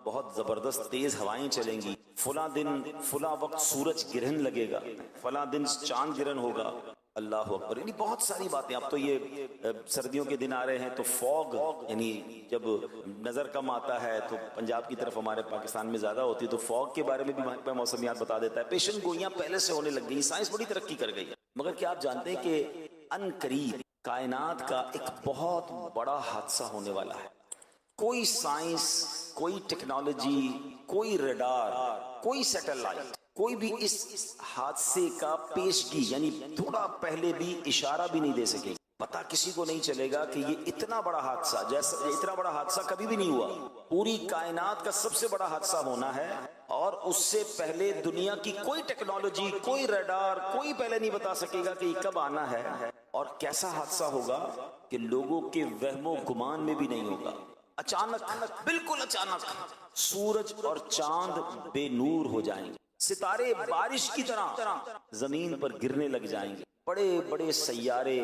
بہت زبردست تیز ہوائیں چلیں گی، فلاں دن فلاں وقت سورج گرہن لگے گا، فلاں دن چاند گرہن ہوگا، اللہ اکبر. یعنی بہت ساری باتیں. اب تو یہ سردیوں کے دن آ رہے ہیں تو فوگ، یعنی جب نظر کم آتا ہے تو پنجاب کی طرف ہمارے پاکستان میں زیادہ ہوتی ہے تو فوگ کے بارے میں بھی موسمیات بتا دیتا ہے. پیشن گوئیاں پہلے سے ہونے لگ گئی، سائنس بڑی ترقی کر گئی. مگر کیا آپ جانتے ہیں کہ ان قریب کائنات کا ایک بہت بڑا حادثہ ہونے والا ہے؟ کوئی سائنس، کوئی ٹیکنالوجی، کوئی ریڈار، کوئی سیٹلائٹ، کوئی بھی اس حادثے کا پیشگی یعنی تھوڑا پہلے بھی اشارہ بھی نہیں دے سکے. پتہ کسی کو نہیں چلے گا کہ یہ اتنا بڑا حادثہ، جیسا اتنا بڑا حادثہ کبھی بھی نہیں ہوا. پوری کائنات کا سب سے بڑا حادثہ ہونا ہے اور اس سے پہلے دنیا کی کوئی ٹیکنالوجی، کوئی ریڈار، کوئی پہلے نہیں بتا سکے گا کہ یہ کب آنا ہے اور کیسا حادثہ ہوگا کہ لوگوں کے وہم و گمان میں بھی نہیں ہوگا. اچانک، بالکل اچانک سورج اور چاند بے نور ہو جائیں گے، ستارے بارش کی طرح زمین پر گرنے لگ جائیں گے، بڑے بڑے سیارے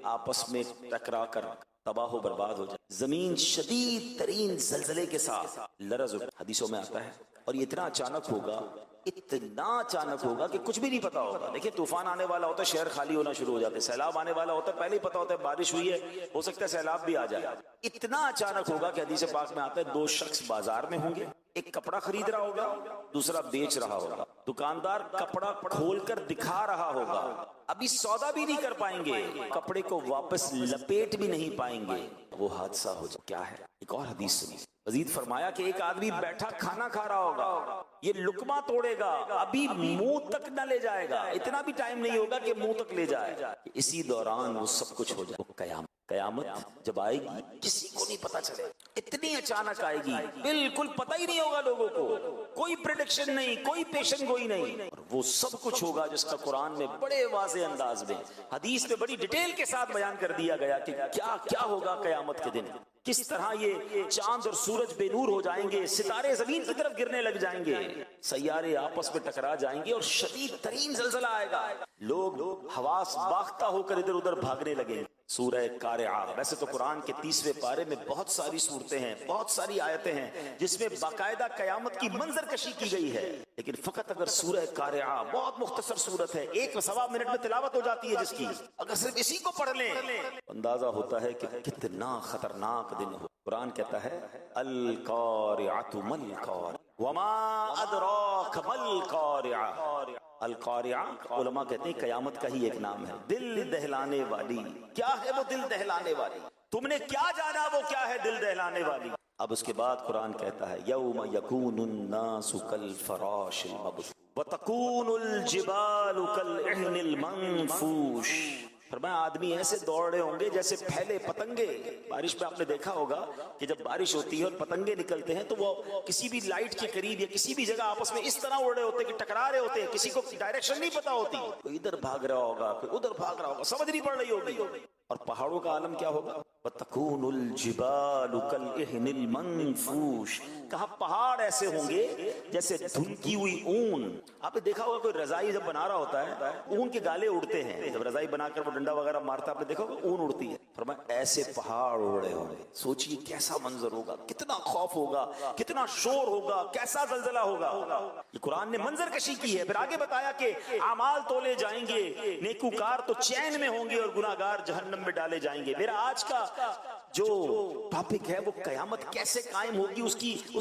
آپس میں ٹکرا کر تباہ و برباد ہو جائے، زمین شدید ترین زلزلے کے ساتھ لرز اٹھے. حدیثوں میں آتا ہے اور یہ اتنا اچانک ہوگا، اتنا اچانک ہوگا کہ کچھ بھی نہیں پتا ہوگا. دیکھیں طوفان آنے والا ہوتا ہے، شہر خالی ہونا شروع ہو جاتے ہیں، سیلاب آنے والا ہوتا ہے، پہلے ہی پتا ہوتا ہے بارش ہوئی ہے، ہو سکتا ہے سیلاب بھی آ جائے. اتنا اچانک ہوگا کہ حدیث پاک میں آتا ہے دو شخص بازار میں ہوں گے، ایک کپڑا خرید رہا ہوگا، دوسرا بیچ رہا ہوگا. دکاندار کپڑا کھول کر دکھا رہا ہوگا، ابھی سودا بھی نہیں کر پائیں گے، کپڑے کو واپس لپیٹ بھی نہیں پائیں گے، وہ حادثہ ہو جائے. کیا ہے؟ ایک اور حدیث سنی. مزید فرمایا کہ ایک آدمی بیٹھا کھانا کھا رہا ہوگا، یہ لقمہ توڑے گا، ابھی منہ تک نہ لے جائے گا، اتنا بھی ٹائم نہیں ہوگا کہ منہ تک لے جائے. اسی دوران وہ سب کچھ ہو جائے. قیامت جب آئے گی کسی کو نہیں پتا چلے، اتنی اچانک آئے گی، بالکل پتہ ہی نہیں ہوگا لوگوں کو، کوئی پریڈکشن نہیں، کوئی پیشن گوئی نہیں. اور وہ سب کچھ ہوگا جس کا قرآن میں بڑے واضح انداز میں، حدیث میں بڑی ڈیٹیل کے ساتھ بیان کر دیا گیا کہ کیا کیا ہوگا قیامت کے دن، کس طرح یہ چاند اور سورج بے نور ہو جائیں گے، ستارے زمین کی طرف گرنے لگ جائیں گے، سیارے آپس میں ٹکرا جائیں گے اور شدید ترین زلزلہ آئے گا، لوگ حواس باختہ ہو کر ادھر ادھر بھاگنے لگیں گے. سورہ قارعہ. ویسے تو قرآن کے 30ویں پارے میں بہت ساری صورتیں ہیں، بہت ساری آیتیں ہیں جس میں باقاعدہ قیامت کی منظر کشی کی گئی ہے، لیکن فقط اگر سورہ قارعہ، بہت مختصر صورت ہے، 1 منٹ میں تلاوت ہو جاتی ہے جس کی، اگر صرف اسی کو پڑھ لیں اندازہ ہوتا ہے کہ کتنا خطرناک دن ہو. قرآن کہتا ہے القارعۃ ما القارعۃ وما ادراک ما القارعۃ. القارعہ علماء کہتے ہیں قیامت کا ہی ایک نام ہے، دل دہلانے والی. کیا ہے وہ دل دہلانے والی؟ تم نے کیا جانا وہ کیا ہے دل دہلانے والی؟ اب اس کے بعد قرآن کہتا ہے یوم یکون الناس کالفراش المبثوث وتکون الجبال کالعہن المنفوش. فرمایا آدمی ایسے دوڑ رہے ہوں گے جیسے پھیلے پتنگے. بارش میں آپ نے دیکھا ہوگا کہ جب بارش ہوتی ہے اور پتنگے نکلتے ہیں تو وہ کسی بھی لائٹ کے قریب یا کسی بھی جگہ آپس میں اس طرح اڑ رہے ہوتے ہیں کہ ٹکرا رہے ہوتے ہیں، کسی کو ڈائریکشن نہیں پتا ہوتی، کوئی ادھر بھاگ رہا ہوگا، کوئی ادھر بھاگ رہا ہوگا، سمجھ نہیں پڑ رہی ہوگی. اور پہاڑوں کا عالم کیا ہوگا؟ وَتَكُونُ الْجِبَالُ كَالْعِهْنِ الْمَنفُوشِ. کہا پہاڑ ایسے ہوں گے جیسے دھنکی ہوئی اون. آپ نے دیکھا ہوگا کوئی رضائی جب بنا رہا ہوتا ہے اون کے گالے اڑتے ہیں، جب رضائی بنا کر وہ ڈنڈا وغیرہ مارتا ہے آپ نے دیکھا ہوگا اون اڑتی ہے. فرمایا ایسے پہاڑ اڑ رہے ہوں گے. سوچئے کیسا منظر ہوگا، کتنا خوف ہوگا، کتنا شور ہوگا، کیسا زلزلہ ہوگا. یہ قرآن نے منظر کشی کی ہے. پھر آگے بتایا کہ اعمال تولے جائیں گے، نیکوکار تو چین میں ہوں گے اور گناہگار جہنم میں ڈالے جائیں گے. میرا آج کا جو ٹاپک ہے وہ قیامت کیسے قائم ہوگی اس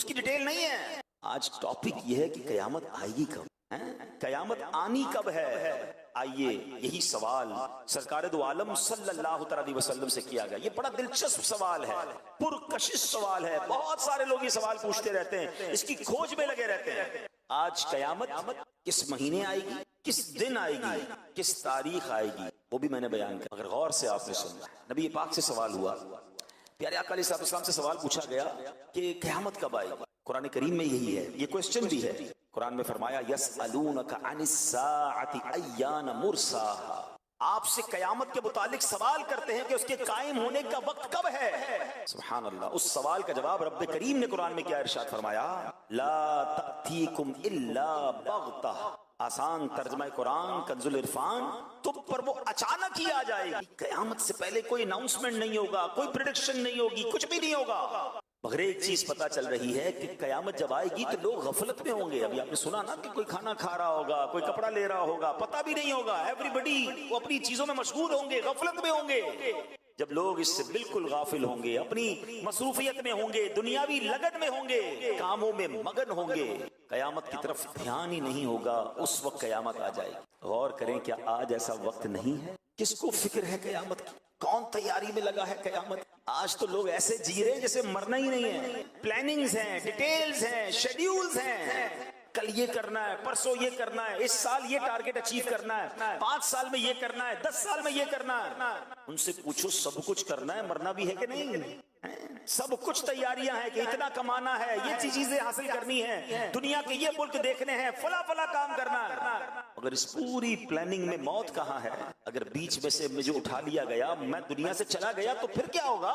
کی ڈیٹیل نہیں ہے. آج ٹاپک یہ ہے کہ قیامت آئے گی کب، قیامت آنی کب ہے. آئیے یہی سوال سرکار دو عالم صلی اللہ علیہ وسلم سے کیا گیا. یہ بڑا دلچسپ سوال ہے، پرکشش سوال ہے. بہت سارے لوگ یہ سوال پوچھتے رہتے ہیں، اس کی کھوج میں لگے رہتے ہیں. آج قیامت کس مہینے آئے گی، کس دن آئے گی، کس تاریخ آئے گی، وہ بھی میں نے بیان کیا. اگر غور سے آپ نے سنا، نبی پاک سے سوال ہوا، پیارے آقا علیہ السلام سے سوال پوچھا گیا کہ قیامت کب آئے گی. قرآن کریم میں یہی ہے، یہ کوسچن بھی ہے. قرآن میں فرمایا یسألونک عن الساعۃ ایان مرساہا. آپ سے قیامت کے متعلق سوال کرتے ہیں کہ اس کے قائم ہونے کا وقت کب ہے. سبحان اللہ. اس سوال کا جواب رب کریم نے قرآن میں کیا ارشاد فرمایا، لا تأتیکم الا بغتہ. آسان ترجمہ قرآن کنز العرفان، تم پر وہ اچانک ہی آ جائے گی. قیامت سے پہلے کوئی اناؤنسمنٹ نہیں ہوگا، کوئی پریڈکشن نہیں ہوگی، کچھ بھی نہیں ہوگا. مگر ایک چیز پتا چل رہی ہے کہ قیامت جب آئے گی تو لوگ غفلت میں ہوں گے. ابھی آپ نے سنا نا کہ کوئی کھانا کھا رہا ہوگا, کوئی کپڑا لے رہا ہوگا, پتہ بھی نہیں ہوگا. ایوری بڈی وہ اپنی چیزوں میں مشغول ہوں گے, غفلت میں ہوں گے. جب لوگ اس سے بالکل غافل ہوں گے, اپنی مصروفیت میں ہوں گے, دنیاوی لگن میں ہوں گے, کاموں میں مگن ہوں گے, قیامت کی طرف دھیان ہی نہیں ہوگا, اس وقت قیامت آ جائے گی. غور کریں, کیا آج ایسا وقت نہیں ہے؟ کس کو فکر ہے قیامت کی؟ کون تیاری میں لگا ہے قیامت؟ آج تو لوگ ایسے جی رہے ہیں جیسے مرنا ہی نہیں ہے. پلاننگز ہیں, ڈیٹیلز ہیں, شیڈیولز ہیں. کل یہ کرنا ہے, پرسوں یہ کرنا ہے, اس سال یہ ٹارگٹ اچیو کرنا ہے, 5 سال میں یہ کرنا ہے, 10 سال میں یہ کرنا ہے. ان سے پوچھو سب کچھ کرنا ہے, مرنا بھی ہے کہ نہیں؟ سب کچھ تیاریاں ہیں کہ اتنا کمانا ہے, یہ چیزیں حاصل کرنی ہے, دنیا کے یہ ملک دیکھنے ہیں, فلا فلا کام کرنا ہے. اگر اس پوری پلاننگ میں موت کہاں ہے؟ اگر بیچ میں سے مجھے اٹھا لیا گیا, میں دنیا سے چلا گیا, تو پھر کیا ہوگا؟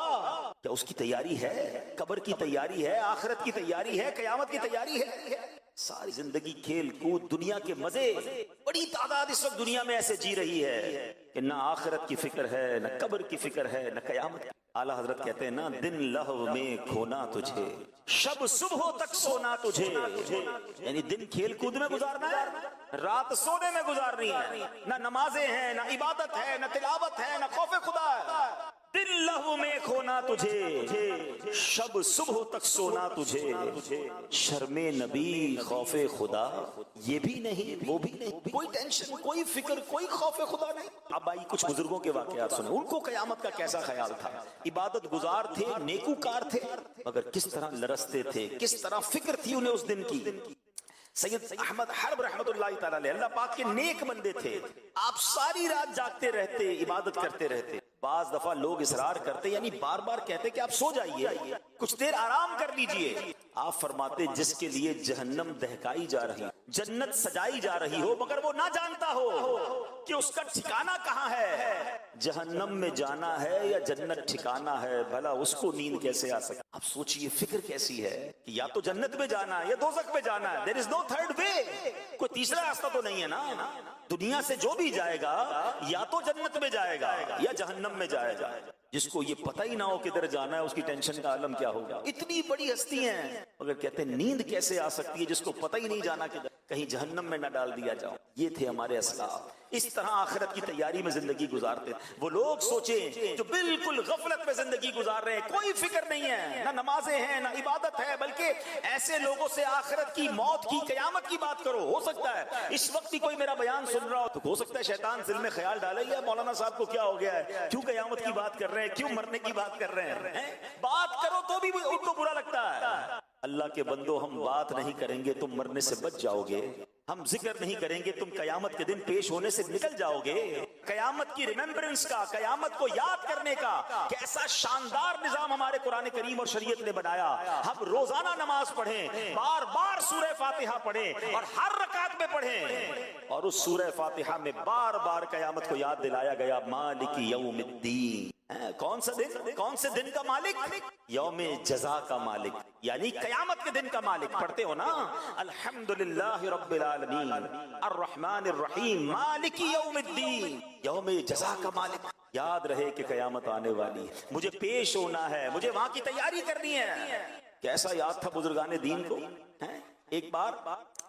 کیا اس کی تیاری ہے؟ قبر کی تیاری ہے, آخرت کی تیاری ہے, قیامت کی تیاری ہے؟ ساری زندگی کھیل کود, دنیا کے مزے. بڑی تعداد اس وقت دنیا میں ایسے جی رہی ہے کہ نہ آخرت کی فکر ہے, نہ قبر کی فکر ہے, نہ قیامت. اعلیٰ حضرت کہتے ہیں نا, دن لہو میں کھونا تجھے, شب صبح تک سونا تجھے. یعنی دن کھیل کود میں گزارنا ہے, رات سونے میں گزارنی ہے. نہ نمازیں ہیں, نہ عبادت ہے, نہ تلاوت ہے, نہ خوف خدا ہے. دن لہو میں کھونا تجھے, شب صبح تک سونا تجھے. شرم نبی خوف خدا یہ بھی نہیں, وہ بھی نہیں. کوئی ٹینشن, کوئی فکر, کوئی خوف خدا نہیں. اب آئی کچھ بزرگوں کے واقعات سنیں. ان کو قیامت کا کیسا خیال تھا. عبادت گزار تھے, نیکوکار تھے, مگر کس طرح لرزتے تھے, کس طرح فکر تھی انہیں اس دن کی. سید احمد حرب رحمت اللہ تعالی علیہ, اللہ پاک کے نیک بندے تھے. آپ ساری رات جاگتے رہتے, عبادت کرتے رہتے. بعض دفعہ لوگ اصرار کرتے, یعنی بار بار کہتے کہ آپ سو جائیے, کچھ دیر آرام کر لیجئے. آپ فرماتے جس کے لیے جہنم دہکائی جا رہی, جنت سجائی جا رہی ہو, مگر وہ نہ جانتا ہو کہ اس کا ٹھکانہ کہاں ہے, جہنم میں جانا ہے یا جنت ٹھکانہ ہے, بھلا اس کو نیند کیسے آ سکتی؟ آپ سوچئے فکر کیسی ہے کہ یا تو جنت میں جانا ہے یا دوزخ میں جانا ہے. There is no third way. کوئی تیسرا راستہ تو نہیں ہے نا. دنیا سے جو بھی جائے گا یا تو جنت میں جائے گا یا جہنم میں جائے گا. جس کو یہ پتہ ہی نہ ہو کدھر جانا ہے, اس کی ٹینشن کا عالم کیا ہوگا. اتنی بڑی ہستی ہیں, مگر کہتے ہیں نیند کیسے آ سکتی ہے جس کو پتہ ہی نہیں جانا کدھر, کہیں جہنم میں نہ ڈال دیا جاؤ. یہ تھے ہمارے اسلاف, اس طرح آخرت کی تیاری میں زندگی گزارتے. وہ لوگ سوچیں جو بالکل غفلت میں زندگی گزار رہے ہیں, کوئی فکر نہیں ہے, نہ نمازیں ہیں, نہ عبادت ہے, بلکہ ایسے لوگوں سے آخرت کی, موت کی, قیامت کی بات کرو. ہو سکتا ہے اس وقت بھی کوئی میرا بیان سن رہا ہو تو ہو سکتا ہے شیطان دل میں خیال ڈالے, یا مولانا صاحب کو کیا ہو گیا ہے, کیوں قیامت کی بات کر رہے ہیں, کیوں مرنے کی بات کر رہے ہیں. بات کرو تو بھی ان کو برا لگتا ہے. اللہ کے بندو, ہم بات نہیں کریں گے تم مرنے سے بچ جاؤ گے, ہم ذکر نہیں کریں گے تم قیامت کے دن پیش ہونے سے نکل جاؤ گے. قیامت کی ریممبرنس کا, قیامت کو یاد کرنے کا کیسا شاندار نظام ہمارے قرآن کریم اور شریعت نے بنایا. ہم روزانہ نماز پڑھیں, بار بار سورہ فاتحہ پڑھیں, اور ہر رکعت میں پڑھیں, اور اس سورہ فاتحہ میں بار بار قیامت کو یاد دلایا گیا. مالک یوم الدین, کون سا دن, کون سے دن کا مالک؟ یوم جزا کا مالک, یعنی قیامت کے دن کا مالک. پڑھتے ہو نا, الحمدللہ رب العالمین الرحمن الرحیم مالک یوم الدین, یوم جزا کا مالک. یاد رہے کہ قیامت آنے والی ہے, مجھے پیش ہونا ہے, مجھے وہاں کی تیاری کرنی ہے. کیسا یاد تھا بزرگان دین کو. ایک بار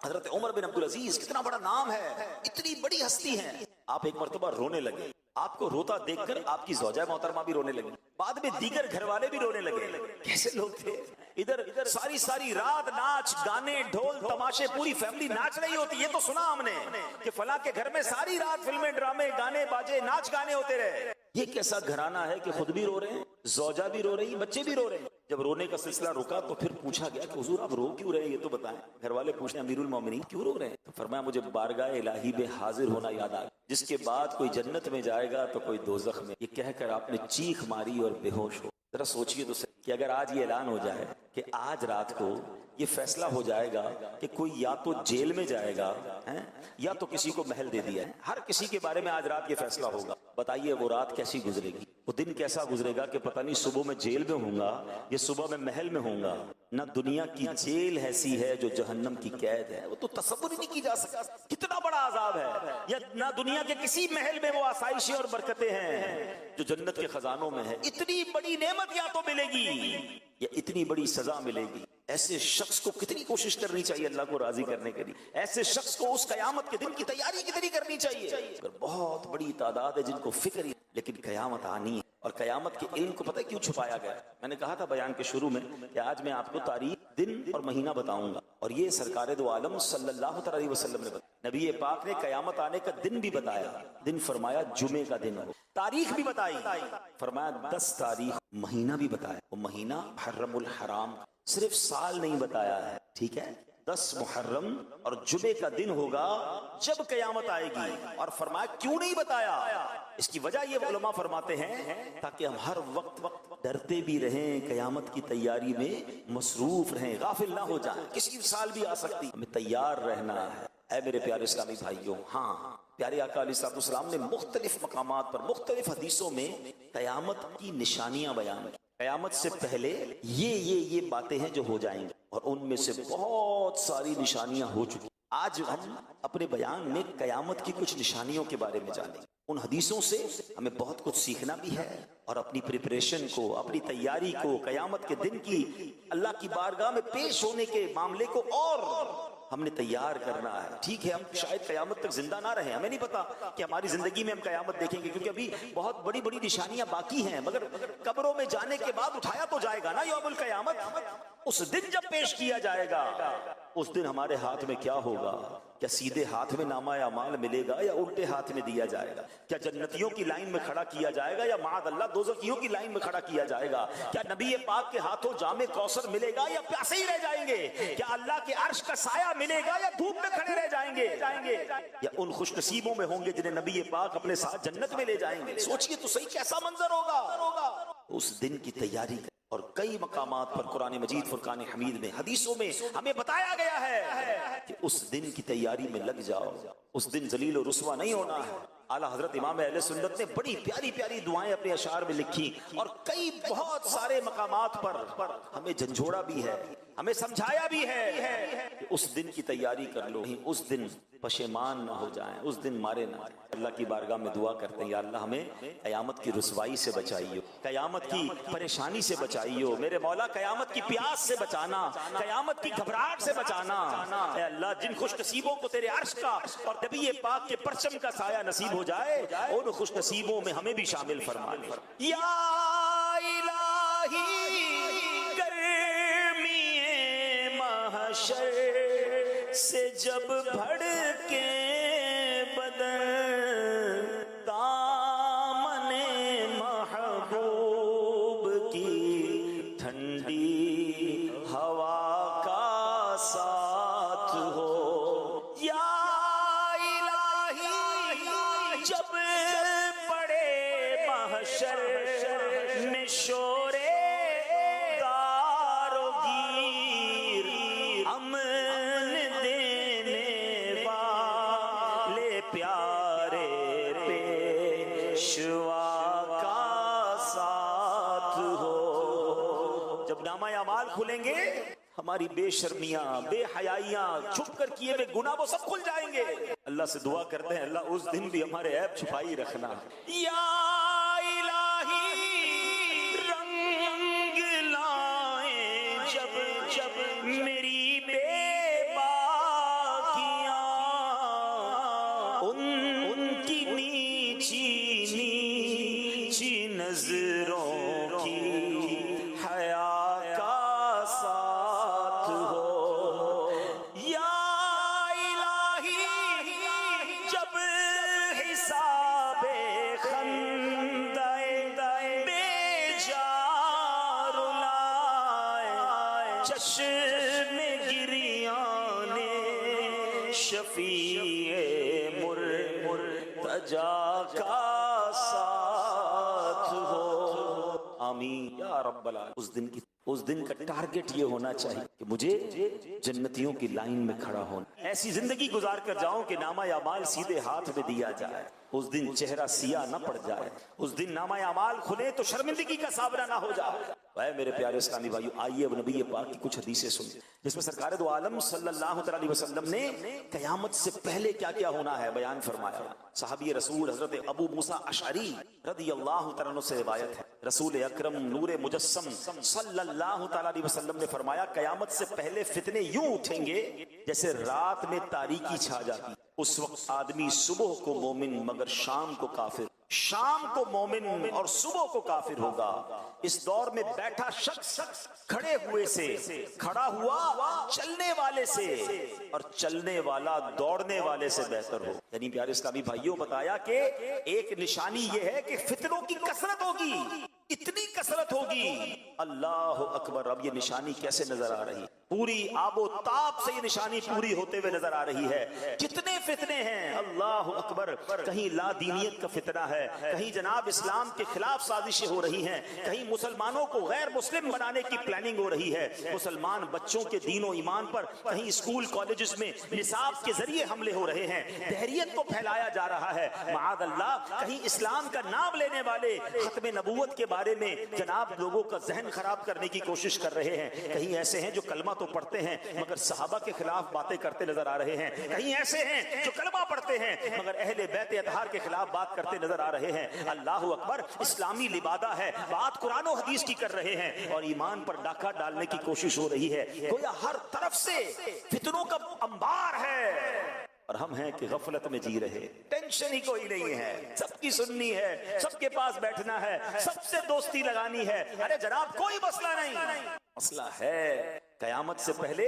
حضرت عمر بن عبدالعزیز, کتنا بڑا نام ہے, اتنی بڑی ہستی ہیں, آپ ایک مرتبہ رونے لگے. آپ کو روتا دیکھ کر آپ کی زوجہ محترمہ بھی رونے لگی, بعد میں دیگر گھر والے بھی رونے لگے. کیسے لوگ تھے, ادھر ساری رات ناچ گانے ڈھول تماشے, پوری فیملی ناچ رہی ہوتی. یہ تو سنا ہم نے کہ فلاں کے گھر میں ساری رات فلمیں, ڈرامے, گانے باجے, ناچ گانے ہوتے رہے. یہ کیسا گھرانہ ہے کہ خود بھی رو رہے ہیں, زوجہ بھی رو رہی ہیں, بچے بھی رو رہے ہیں. جب رونے کا سلسلہ رکا تو پھر پوچھا گیا کہ حضور آپ رو کیوں رہے ہیں, یہ تو بتائیں. گھر والے پوچھیں امیر المومنین کیوں رو رہے ہیں؟ تو فرمایا مجھے بارگاہ الہی میں حاضر ہونا یاد آ گیا, جس کے بعد کوئی جنت میں جائے گا تو کوئی دوزخ میں. یہ کہہ کر آپ نے چیخ ماری اور بے ہوش ہو. ذرا سوچئے تو صحیح کہ اگر آج یہ اعلان ہو جائے کہ آج رات کو یہ فیصلہ ہو جائے گا کہ کوئی یا تو جیل میں جائے گا یا تو کسی کو محل دے دیا ہے, ہر کسی کے بارے میں آج رات یہ فیصلہ ہوگا. بتائیے وہ رات کیسی گزرے گی, وہ دن کیسا گزرے گا کہ پتہ نہیں صبح میں جیل میں ہوں گا یا صبح میں محل میں ہوں گا. نہ دنیا کی جیل ایسی ہے جو جہنم کی قید ہے, وہ تو تصور ہی نہیں کی جا سکتا کتنا بڑا عذاب ہے. یا نہ دنیا کے کسی محل میں وہ آسائشیں اور برکتیں ہیں جو جنت کے خزانوں میں ہے. اتنی بڑی نعمت یا تو ملے گی یا اتنی بڑی سزا ملے گی، ایسے شخص کو کتنی کوشش کرنی چاہیے اللہ کو راضی کرنے کے لیے، ایسے شخص کو اس قیامت کے دن کی تیاری کتنی کرنی چاہیے۔ اگر بہت بڑی تعداد ہے جن کو فکر ہی، لیکن قیامت آنی ہے، اور قیامت کے علم کو پتہ ہے کیوں چھپایا گیا؟ میں نے کہا تھا بیان کے شروع میں کہ آج میں آپ کو تاریخ، دن اور مہینہ بتاؤں گا، اور یہ سرکار دو عالم صلی اللہ علیہ وسلم نے بتایا۔ نبی پاک نے قیامت آنے کا دن بھی بتایا، دن فرمایا جمعے کا دن ہو، تاریخ بھی بتائی، فرمایا 10 تاریخ، مہینہ بھی بتایا، وہ مہینہ محرم الحرام، صرف سال نہیں بتایا ہے، ٹھیک ہے، 10 محرم اور جمعے کا دن ہوگا جب قیامت آئے گی، اور فرمایا کیوں نہیں بتایا؟ اس کی وجہ یہ علماء فرماتے ہیں تاکہ ہم ہر وقت ڈرتے بھی رہیں، قیامت کی تیاری میں مصروف رہیں، غافل نہ ہو جائیں، کسی سال بھی آ سکتی، ہمیں تیار رہنا ہے۔ اے میرے پیارے اسلامی بھائیوں، ہاں پیارے آقا علیہ السلام نے مختلف مقامات پر مختلف حدیثوں میں قیامت کی نشانیاں بیان کی، قیامت سے پہلے یہ باتیں ہیں جو ہو جائیں گی، اور ان میں سے بہت ساری نشانیاں ہو چکی۔ آج ہم اپنے بیان میں قیامت کی کچھ نشانیوں کے بارے میں جانیں گے، ان حدیثوں سے ہمیں بہت کچھ سیکھنا بھی ہے، اور اپنی پریپریشن کو، اپنی تیاری کو، قیامت کے دن کی اللہ کی بارگاہ میں پیش ہونے کے معاملے کو اور ہم نے تیار کرنا ہے۔ ٹھیک ہے، ہم شاید قیامت تک زندہ نہ رہیں، ہمیں نہیں پتا کہ ہماری زندگی میں ہم قیامت دیکھیں گے، کیونکہ ابھی بہت بڑی بڑی نشانیاں باقی ہیں، مگر قبروں میں جانے کے بعد اٹھایا تو جائے گا نا یوم القیامت۔ اس دن جب پیش کیا جائے گا، اس دن ہمارے ہاتھ میں کیا ہوگا؟ کیا سیدھے ہاتھ میں نامہ اعمال ملے گا یا الٹے ہاتھ میں دیا جائے گا؟ کیا جنتیوں کی لائن میں کھڑا کیا جائے گا یا معاذ اللہ دوزخیوں کی لائن میں کھڑا کیا جائے گا؟ کیا نبی پاک کے ہاتھوں جام کوثر ملے گا یا پیاسے ہی رہ جائیں گے؟ کیا اللہ کے عرش کا سایہ ملے گا یا دھوپ میں کھڑے رہ جائیں گے؟ یا ان خوش نصیبوں میں ہوں گے جنہیں نبی پاک اپنے ساتھ جنت میں لے جائیں گے؟ سوچئے تو صحیح کیسا منظر ہوگا۔ اس دن کی تیاری، اور کئی مقامات پر قرآن مجید فرقان حمید میں، حدیثوں میں ہمیں بتایا گیا ہے کہ اس دن کی تیاری میں لگ جاؤ، اس دن ذلیل و رسوا نہیں ہونا ہے۔ اعلیٰ حضرت امام اہل سنت نے بڑی پیاری پیاری دعائیں اپنے اشعار میں لکھی، اور کئی بہت سارے مقامات پر ہمیں جھنجھوڑا بھی ہے، ہمیں سمجھایا بھی ہے کہ اس دن کی تیاری کر لو، اس دن پشیمان نہ ہو جائیں، اس دن مارے نہ جائیں۔ اللہ کی بارگاہ میں دعا کرتے ہیں، یا اللہ ہمیں قیامت کی رسوائی سے بچائیو، قیامت کی پریشانی سے بچائیو، میرے مولا قیامت کی پیاس سے بچانا، قیامت کی گھبراہٹ سے بچانا۔ اے اللہ جن خوش نصیبوں کو تیرے عرش کا اور نبی پاک کے پرچم کا سایہ نصیب ہو جائے، ان خوش نصیبوں میں ہمیں بھی شامل فرما لے۔ یا الہی گرمی محشر سے جب بھڑ کے بدن، دامن محبوب کی ٹھنڈی ہوا کا ساتھ ہو، یا الہی جب پڑے محشر میں شورے دار و گیر، امن دینے والے پیارے پیشوا کا ساتھ ہو۔ جب نامہ اعمال کھلیں گے، ہماری بے شرمیاں، بے حیائیاں، چھپ کر کیے ہوئے گناہ وہ سب کھل جائیں گے۔ اللہ سے دعا کرتے ہیں اللہ اس دن بھی ہمارے عیب چھپائی رکھنا۔ یا الہی رنگ لائیں جب جب میری بے باکیاں، ان کی نیچی نیچی نظروں کی حیا کا ساتھ ہو۔ یا الہی جب حساب خندہ بے جار لائے، چشم گریان شفیع مرتجا کا ساتھ ہو۔ آمین یا رب العالمین۔ اس دن کا ٹارگٹ یہ ہونا چاہیے کہ مجھے جنتیوں کی لائن میں کھڑا ہونا، ایسی زندگی گزار کر جاؤں کہ نامہ اعمال سیدھے ہاتھ میں دیا جائے، اس دن چہرہ سیاہ نہ پڑ جائے، اس دن نامہ اعمال کھلے تو شرمندگی کا سامنا نہ ہو جائے۔ اے میرے پیارے اسلامی بھائیو، آئیے اب نبی پاک کی کچھ حدیثیں سنیں جس میں سرکار دو عالم صلی اللہ علیہ وسلم نے قیامت سے پہلے کیا کیا ہونا ہے بیان فرمایا۔ صحابی رسول حضرت ابو موسیٰ اشعری رضی اللہ تعالیٰ عنہ سے روایت ہے، رسول اکرم نور مجسم صلی اللہ علیہ وسلم نے فرمایا قیامت سے پہلے فتنے یوں اٹھیں گے جیسے رات میں تاریکی چھا جاتی، اس وقت آدمی صبح کو مومن مگر شام کو کافر، شام کو مومن اور صبح کو کافر ہوگا۔ اس دور میں بیٹھا شخص کھڑے ہوئے سے، کھڑا ہوا چلنے والے سے، اور چلنے والا دوڑنے والے سے بہتر ہو۔ یعنی پیارے اسلامی بھائیوں بتایا کہ ایک نشانی یہ ہے کہ فتنوں کی کثرت ہوگی، اتنی کثرت ہوگی، اللہ اکبر۔ اب یہ نشانی کیسے نظر آ رہی؟ پوری آب و تاب سے یہ نشانی پوری ہوتے ہوئے نظر آ رہی ہے۔ کتنے فتنے ہیں، اللہ اکبر۔ کہیں لا دینیت کا فتنہ ہے، کہیں جناب اسلام کے خلاف سازشیں ہو رہی ہیں، کہیں مسلمانوں کو غیر مسلم بنانے کی پلاننگ ہو رہی ہے، مسلمان بچوں کے دین و ایمان پر کہیں اسکول کالجز میں نصاب کے ذریعے حملے ہو رہے ہیں، دہریت کو پھیلایا جا رہا ہے، معاذ اللہ۔ کہیں اسلام کا نام لینے والے ختم نبوت کے بارے میں جناب لوگوں کا ذہن خراب کرنے کی کوشش کر رہے ہیں، کہیں ایسے ہیں جو کلمہ تو پڑھتے ہیں مگر صحابہ کے خلاف باتیں کرتے نظر آ رہے ہیں، کہیں ایسے ہیں جو کلمہ پڑھتے ہیں مگر اہل بیت اطہار کے خلاف بات کرتے نظر آ رہے ہیں۔ اللہ اکبر۔ اسلامی لبادہ ہے، بات قرآن و حدیث کی کر رہے ہیں اور ایمان پر ڈاکہ ڈالنے کی کوشش ہو رہی ہے۔ گویا ہر طرف سے فتنوں کا انبار ہے اور ہم ہیں کہ غفلت میں جی رہے، ٹینشن ہی کوئی نہیں ہے، سب کی سننی ہے، سب کے پاس بیٹھنا ہے، سب سے دوستی لگانی ہے۔ ارے جناب کوئی مسئلہ نہیں، مسئلہ ہے قیامت سے پہلے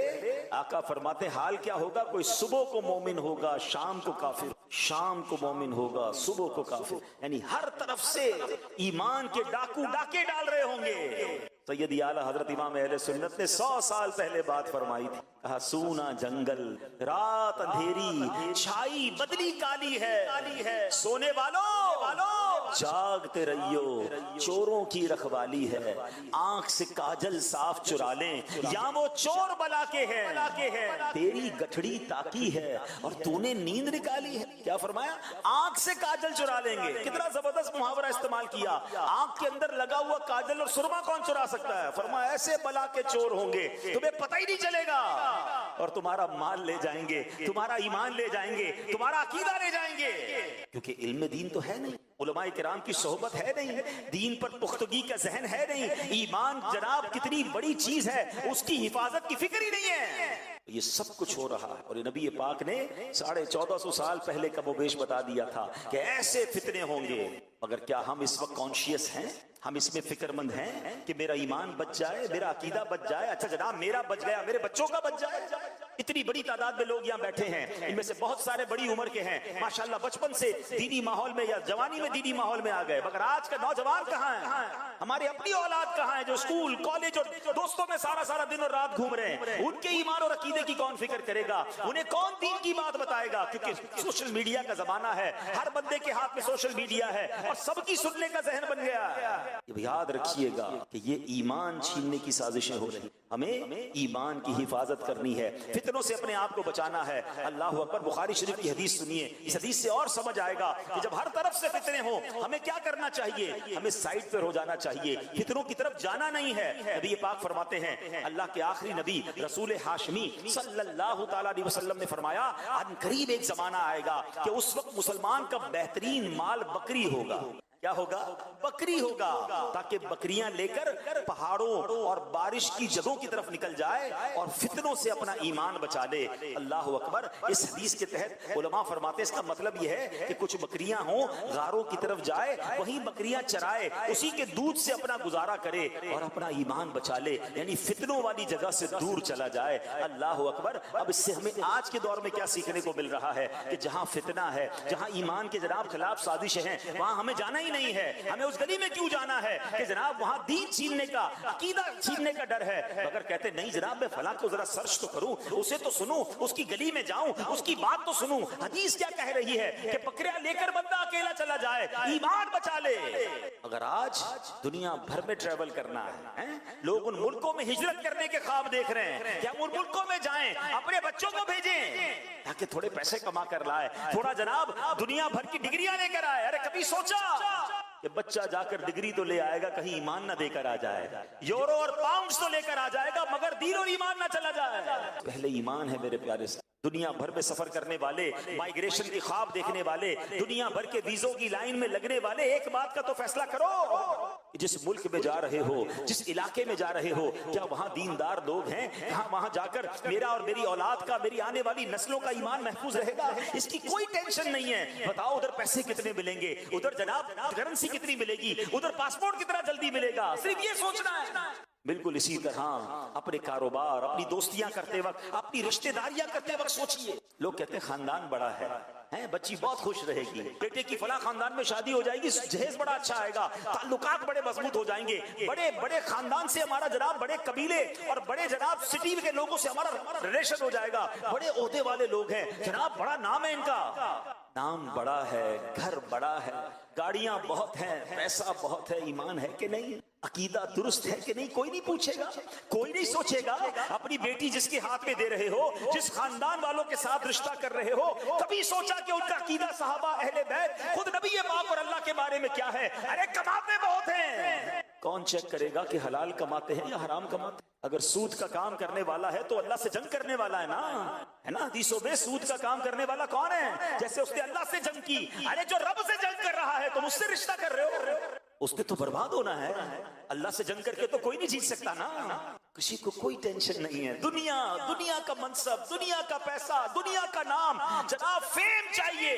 آقا فرماتے ہیں حال کیا ہوگا؟ کوئی صبح کو مومن ہوگا، شام کو کافر، شام کو مومن ہوگا، صبح کو کافر۔ یعنی ہر طرف سے ایمان کے ڈاکو ڈاکے ڈال رہے ہوں گے۔ سیدی اعلیٰ حضرت امام اہل سنت نے 100 سال پہلے بات فرمائی تھی، کہا سونا جنگل، رات اندھیری، چھائی بدلی کالی ہے، سونے والوں جاگتے رہیو، چوروں کی رکھوالی ہے، آنکھ سے کاجل صاف چرا لیں یا وہ چور بلا کے ہیں، تیری گٹھڑی تاکی ہے اور تو نے نیند نکالی ہے۔ کیا فرمایا؟ آنکھ سے کاجل چرا لیں گے۔ کتنا زبردست محاورہ استعمال کیا، آنکھ کے اندر لگا ہوا کاجل اور سرما کون چرا سکتا ہے؟ فرمایا ایسے بلا کے چور ہوں گے تمہیں پتہ ہی نہیں چلے گا، اور تمہارا مال لے جائیں گے، تمہارا ایمان لے جائیں گے، تمہارا عقیدہ لے جائیں گے، کیونکہ علم دین تو ہے نہیں، علماء کرام کی صحبت ہے نہیں، دین پر پختگی کا ذہن ہے نہیں، ایمان جناب کتنی بڑی چیز ہے اس کی حفاظت کی فکر ہی نہیں ہے۔ یہ سب کچھ ہو رہا ہے اور نبی پاک نے 1450 سال پہلے کا و بیش بتا دیا تھا کہ ایسے فتنے ہوں گے۔ مگر کیا ہم اس وقت کانشیس ہیں؟ ہم اس میں فکر مند ہیں کہ میرا ایمان بچ جائے، میرا عقیدہ بچ جائے؟ اچھا جناب میرا بچ گیا، میرے بچوں کا بچ جائے۔ اتنی بڑی تعداد میں لوگ یہاں بیٹھے ہیں، ان میں سے بہت سارے بڑی عمر کے ہیں، ماشاءاللہ بچپن سے دینی ماحول میں یا جوانی میں دینی ماحول میں آ گئے، مگر آج کا نوجوان کہاں ہے؟ ہماری اپنی اولاد کہاں ہے جو اسکول کالج اور دوستوں میں سارا دن اور رات گھوم رہے ہیں؟ ان کے ایمان اور عقیدے کی کون فکر کرے گا؟ انہیں کون دین کی بات بتائے گا؟ کیونکہ سوشل میڈیا کا زمانہ ہے، ہر بندے کے ہاتھ میں سوشل میڈیا ہے اور سب کی سننے کا ذہن بن گیا ہے۔ یاد رکھیے گا کہ یہ ایمان چھیننے کی سازشیں ہو رہی، ہمیں ایمان کی حفاظت کرنی ہے، فتنوں سے اپنے آپ کو بچانا ہے۔ اللہ اکبر۔ بخاری شریف کی حدیث سنیے، اس حدیث سے اور سمجھ آئے گا کہ جب ہر طرف سے فتنے ہوں ہمیں کیا کرنا چاہیے۔ ہمیں سائڈ پر ہو جانا چاہیے، فتنوں کی طرف جانا نہیں ہے۔ نبی پاک فرماتے ہیں، اللہ کے آخری نبی رسول ہاشمی صلی اللہ تعالی علیہ وسلم نے فرمایا ان قریب ایک زمانہ آئے گا کہ اس وقت مسلمان کا بہترین مال بکری ہوگا۔ کیا ہوگا؟ بکری ہوگا، تاکہ بکریاں لے کر پہاڑوں اور بارش کی جگہوں کی طرف نکل جائے اور فتنوں سے اپنا ایمان بچا لے۔ اللہ اکبر۔ اس حدیث کے تحت علماء فرماتے ہیں اس کا مطلب یہ ہے کہ کچھ بکریاں ہوں غاروں کی طرف جائے، وہیں بکریاں چرائے، اسی کے دودھ سے اپنا گزارا کرے اور اپنا ایمان بچا لے، یعنی فتنوں والی جگہ سے دور چلا جائے۔ اللہ اکبر۔ اب اس سے ہمیں آج کے دور میں کیا سیکھنے کو مل رہا ہے کہ جہاں فتنہ ہے، جہاں ایمان کے جناب خلاف سازشیں ہیں، وہاں ہمیں جانا نہیں ہے۔ ہمیں اس گلی میں کیوں جانا ہے کہ جناب وہاں دین چھیننے کا، عقیدہ چھیننے کا ڈر ہے؟ مگر کہتے نہیں جناب میں فلاں کو ذرا سرچ تو کروں، اسے تو سنوں، اس کی گلی میں جاؤں، اس کی بات تو سنوں، حدیث کیا کہہ رہی ہے کہ بکریاں لے کر بندہ اکیلا چلا جائے، ایمان بچا لے۔ اگر آج دنیا بھر میں ٹریول کرنا ہے، لوگ ان ملکوں میں ہجرت کرنے کے خواب دیکھ رہے ہیں کہ ہم ان ملکوں میں جائیں، اپنے بچوں کو بھیجیں تاکہ تھوڑے پیسے کما کر لائے، تھوڑا جناب دنیا بھر کی ڈگریاں لے کر آئے۔ ارے کبھی سوچا کہ کہ بچہ جا کر ڈگری تو لے آئے گا، کہیں ایمان نہ دے کر آ جائے گا، یورو اور پاؤنڈز تو لے کر آ جائے گا مگر دین اور ایمان نہ چلا جائے. پہلے ایمان ہے میرے پیارے سے. دنیا بھر میں سفر کرنے والے، مائیگریشن کی خواب دیکھنے والے، دنیا بھر کے ویزوں کی لائن میں لگنے والے، ایک بات کا تو فیصلہ کرو، جس ملک میں جا رہے ہو، جس علاقے میں جا رہے ہو، کیا وہاں دیندار لوگ ہیں؟ کہاں وہاں جا کر میرا اور میری اولاد کا، میری آنے والی نسلوں کا ایمان محفوظ رہے گا؟ اس کی کوئی ٹینشن نہیں ہے. بتاؤ ادھر پیسے کتنے ملیں گے، ادھر جناب کرنسی کتنی ملے گی، ادھر پاسپورٹ کتنا جلدی ملے گا، صرف یہ سوچنا ہے. بالکل اسی طرح اپنے کاروبار، اپنی دوستیاں کرتے وقت، اپنی رشتہ داریاں کرتے وقت سوچئے. لوگ کہتے ہیں خاندان بڑا ہے، بچی بہت خوش رہے گی، بیٹے کی فلاں خاندان میں شادی ہو جائے گی، جہیز بڑا اچھا آئے گا، تعلقات بڑے مضبوط ہو جائیں گے، بڑے بڑے خاندان سے ہمارا جناب، بڑے قبیلے اور بڑے جناب سٹی کے لوگوں سے ہمارا ریلیشن ہو جائے گا، بڑے عہدے والے لوگ ہیں جناب، بڑا نام ہے ان کا. نام بڑا ہے، گھر بڑا ہے، گاڑیاں بہت ہیں، پیسہ بہت ہے، ایمان ہے کہ نہیں؟ عقیدہ درست ہے کہ نہیں؟ کوئی نہیں پوچھے گا، کوئی نہیں سوچے گا. اپنی بیٹی جس کے ہاتھ میں دے رہے ہو، جس خاندان والوں کے ساتھ رشتہ کر رہے ہو، کبھی سوچا کہ ان کا عقیدہ، صحابہ، اہل بیت، خود نبی پاک اور اللہ کے بارے میں کیا ہے؟ ارے کماتے بہت ہیں. کون چیک کرے گا کہ حلال کماتے ہیں یا حرام کماتے ہیں؟ اگر سود کا کام کرنے والا ہے تو اللہ سے جنگ کرنے والا ہے نا. حدیثوں میں سود کا کام کرنے والا کون ہے؟ جیسے اس نے اللہ سے جنگ کی. ارے جو رب سے جنگ کر رہا ہے تم اس سے رشتہ کر رہے ہو، اس نے تو برباد ہونا ہے. اللہ سے جنگ کر کے تو کوئی نہیں جیت سکتا نا. کسی کو کوئی ٹینشن نہیں ہے. دنیا کا منصب، دنیا کا پیسہ، دنیا کا نام، جناب فیم چاہیے.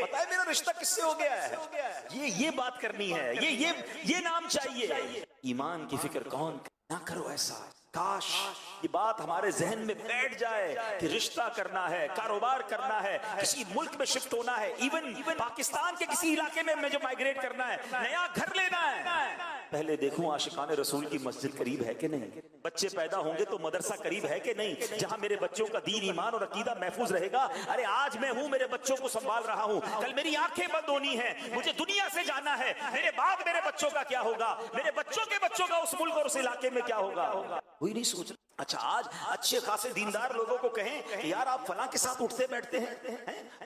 پتہ ہے میرا رشتہ کس سے ہو گیا ہے؟ یہ بات کرنی ہے، یہ نام چاہیے. ایمان کی فکر کون نہ کرو ایسا. کاش یہ بات ہمارے ذہن میں بیٹھ جائے کہ رشتہ کرنا ہے، کاروبار کرنا ہے، کسی ملک میں شفٹ ہونا ہے، ایون پاکستان کے کسی علاقے میں جو مائیگریٹ کرنا ہے، نیا گھر لینا ہے، پہلے دیکھوں عاشقان رسول کی مسجد قریب ہے کہ نہیں. بچے پیدا ہوں گے تو مدرسہ قریب ہے کہ نہیں، جہاں میرے بچوں کا دین، ایمان اور عقیدہ محفوظ رہے گا. ارے آج میں ہوں، میرے بچوں کو سنبھال رہا ہوں، کل میری آنکھیں بند ہونی ہے، مجھے دنیا سے جانا ہے. میرے بعد میرے بچوں کا کیا ہوگا، میرے بچوں کے بچوں کا اس ملک اور اس علاقے میں کیا ہوگا؟ کوئی نہیں سوچ. اچھا آج اچھے خاصے دیندار لوگوں کو کہیں کہ یار آپ فلاں کے ساتھ اٹھتے بیٹھتے ہیں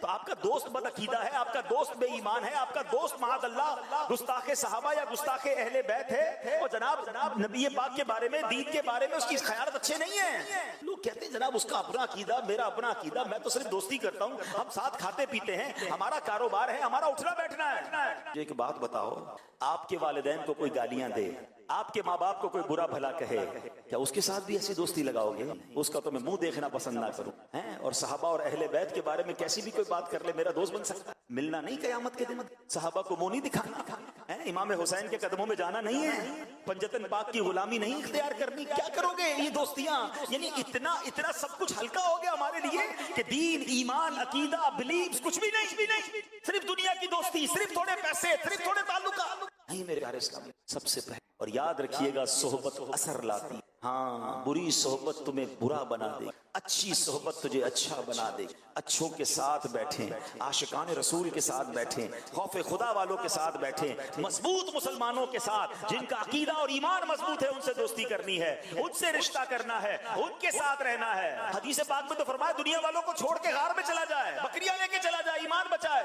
تو آپ کا دوست بد عقیدہ ہے، آپ کا دوست بے ایمان ہے، آپ کا دوست معاذ اللہ گستاخ صحابہ یا گستاخ اہل بیت ہے، اور جناب نبی پاک کے بارے میں، دین کے بارے میں اس کی خیالات اچھے نہیں ہیں. لوگ کہتے ہیں جناب اس کا اپنا عقیدہ، میرا اپنا عقیدہ، میں تو صرف دوستی کرتا ہوں، ہم ساتھ کھاتے پیتے ہیں، ہمارا کاروبار ہے، ہمارا اٹھنا بیٹھنا ہے. ایک بات بتاؤ، آپ کے والدین کو کوئی گالیاں دے، آپ کے ماں باپ کو کوئی برا بھلا کہے، کیا اس کے ساتھ بھی ایسی دوستی لگاؤ گے؟ اس کا تو میں منہ دیکھنا پسند نہ کروں. اور صحابہ اور اہل بیت کے بارے میں کیسی بھی کوئی بات کر لے، میرا دوست بن سکتا ہے؟ ملنا نہیں قیامت کے دن، صحابہ کو منہ نہیں دکھانا، امام حسین کے قدموں میں جانا نہیں ہے، پنجتن پاک کی غلامی نہیں اختیار کرنی. کیا کرو گے یہ دوستیاں؟ یعنی اتنا سب کچھ ہلکا ہو گیا ہمارے لیے کہ دین، ایمان، عقیدہ، بلیفز کچھ بھی نہیں، صرف دنیا کی دوستی، صرف تھوڑے پیسے، صرف تھوڑے تعلقات. نہیں میرے پیارے اسلام، سب سے پہلے اور یاد رکھیے گا، صحبت اثر لاتی. ہاں بری صحبت تمہیں برا بنا دے، اچھی صحبت تجھے اچھا بنا دے. اچھوں کے ساتھ بیٹھیں، عاشقان رسول کے ساتھ بیٹھیں، خوف خدا والوں کے ساتھ بیٹھیں، مضبوط مسلمانوں کے ساتھ جن کا عقیدہ اور ایمان مضبوط ہے، ان سے دوستی کرنی ہے، ان سے رشتہ کرنا ہے، ان کے ساتھ رہنا ہے. حدیث پاک میں تو فرمایا دنیا والوں کو چھوڑ کے غار میں چلا جائے، بکریاں لے کے چلا جائے، ایمان بچائے.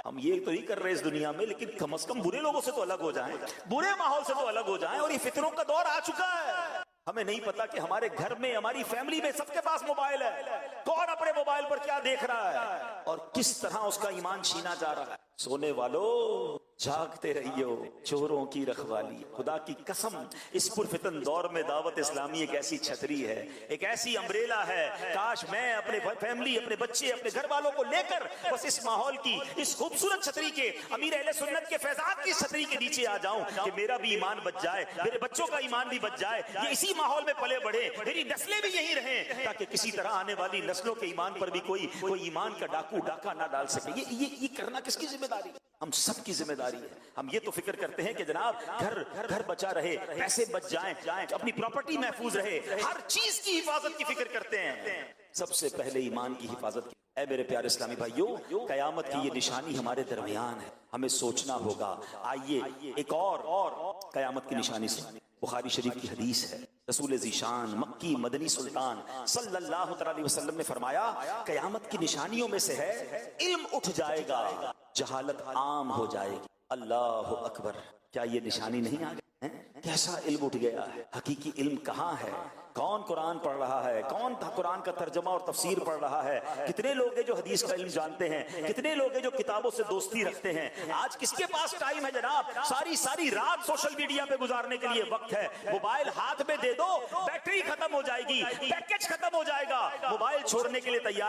ہم یہ تو نہیں کر رہے اس دنیا میں، لیکن کم از کم برے لوگوں سے تو الگ ہو جائیں، برے ماحول سے تو الگ ہو جائیں. اور یہ فتنوں کا دور آ چکا ہے. ہمیں نہیں پتا کہ ہمارے گھر میں، ہماری فیملی میں سب کے پاس موبائل ہے، کون اپنے موبائل پر کیا دیکھ رہا ہے اور کس طرح اس کا ایمان چھینا جا رہا ہے. سونے والو جاگتے رہیو، چوروں کی رکھوالی. خدا کی قسم اس پرفتن دور میں دعوت اسلامی ایک ایسی چھتری ہے، ایک ایسی امبریلا ہے. کاش میں اپنے فیملی، اپنے بچے، اپنے گھر والوں کو لے کر بس اس ماحول کی، اس خوبصورت چھتری کے، امیر اہل سنت کے فیضات کی چھتری کے نیچے آ جاؤں کہ میرا بھی ایمان بچ جائے، میرے بچوں کا ایمان بھی بچ جائے، یہ اسی ماحول میں پلے بڑھے، میری نسلیں بھی یہی رہیں، تاکہ کسی طرح آنے والی نسلوں کے ایمان پر بھی کوئی ایمان کا ڈاکہ نہ ڈال سکے. یہ کرنا کس کی ذمہ داری؟ ہم سب کی ذمہ داری ہے. ہم یہ تو فکر کرتے ہیں کہ جناب گھر بچا رہے، پیسے بچ جائیں، اپنی پراپرٹی محفوظ رہے، ہر چیز کی حفاظت کی فکر کرتے ہیں. سب سے پہلے ایمان کی حفاظت کی. اے میرے پیارے اسلامی بھائیوں، قیامت کی یہ نشانی ہمارے درمیان ہے، ہمیں سوچنا ہوگا. آئیے ایک اور قیامت کی نشانی سے، بخاری شریف کی حدیث ہے، رسول ذیشان مکی مدنی سلطان صلی اللہ علیہ وسلم نے فرمایا، قیامت کی نشانیوں میں سے ہے علم اٹھ جائے گا، جہالت عام ہو جائے گی. اللہ اکبر، کیا یہ نشانی نہیں آ گئی ہے؟ کیسا علم اٹھ گیا ہے؟ حقیقی علم کہاں ہے؟ کون قرآن پڑھ رہا ہے؟ کون قرآن کا ترجمہ اور تفسیر پڑھ رہا ہے؟ کتنے لوگ ہیں جو حدیث کا علم جانتے ہیں؟ کتنے لوگ ہیں جو کتابوں سے دوستی رکھتے ہیں؟ آج کس کے پاس ٹائم ہے جناب؟ ساری رات سوشل میڈیا پہ گزارنے کے لیے وقت ہے؟ موبائل ہاتھ میں دے دو، بیٹری ختم ہو جائے گی، پیکج ختم ہو جائے گا، موبائل چھوڑنے کے لیے تیار